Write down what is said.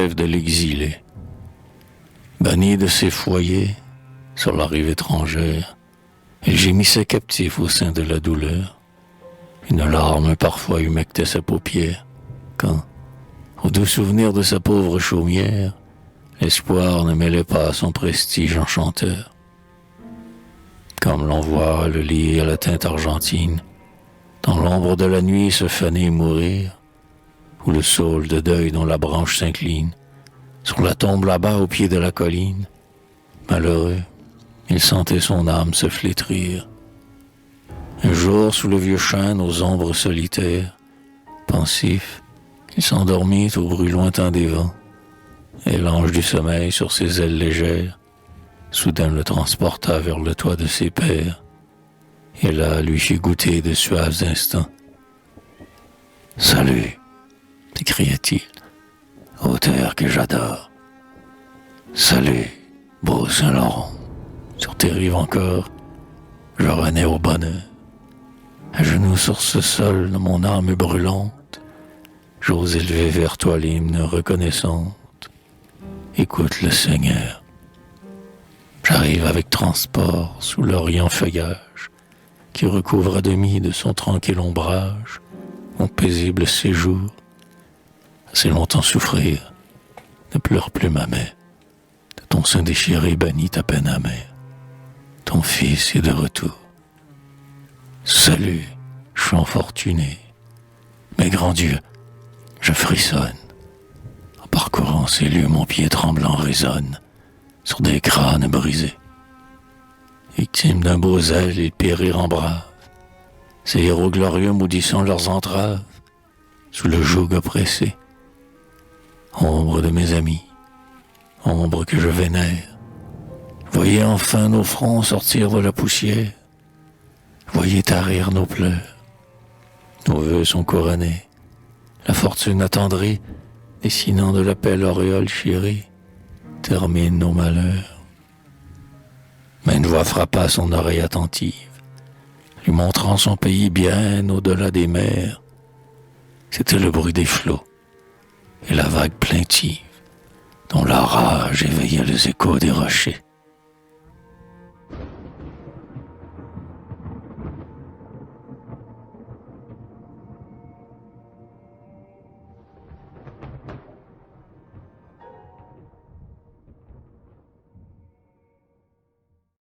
rêve de l'exilé. Banni de ses foyers, sur la rive étrangère, il gémissait captif au sein de la douleur. Une larme parfois humectait sa paupière, quand, au doux souvenir de sa pauvre chaumière, l'espoir ne mêlait pas son prestige enchanteur. Comme l'on voit le lit à la teinte argentine, dans l'ombre de la nuit se faner et mourir, ou le saule de deuil dont la branche s'incline, sur la tombe là-bas au pied de la colline, malheureux, il sentait son âme se flétrir. Un jour, sous le vieux chêne aux ombres solitaires, pensif, il s'endormit au bruit lointain des vents, et l'ange du sommeil sur ses ailes légères, soudain le transporta vers le toit de ses pères, et là lui fit goûter de suaves instants. « Salut !» s'écria-t-il, « ô terre que j'adore. Salut, beau Saint-Laurent, sur tes rives encore, je renais au bonheur. À genoux sur ce sol de mon âme brûlante, j'ose élever vers toi l'hymne reconnaissante. Écoute le Seigneur. J'arrive avec transport sous l'orient feuillage qui recouvre à demi de son tranquille ombrage mon paisible séjour. Assez longtemps souffrir, ne pleure plus ma mère. De ton sein déchiré banni ta peine amère. Ton fils est de retour. Salut, chant fortuné. Mais grand Dieu, je frissonne. En parcourant ces lieux, mon pied tremblant résonne sur des crânes brisés. Victimes d'un beau zèle, ils périrent en braves. Ces héros glorieux maudissant leurs entraves, sous le joug oppressé. Ombre de mes amis, ombre que je vénère, voyez enfin nos fronts sortir de la poussière, voyez tarir nos pleurs. Nos vœux sont couronnés, la fortune attendrie, dessinant de la belle auréole chérie, termine nos malheurs. Mais une voix frappa son oreille attentive, lui montrant son pays bien au-delà des mers. C'était le bruit des flots et la vague plaintive, dont la rage éveillait les échos des rochers.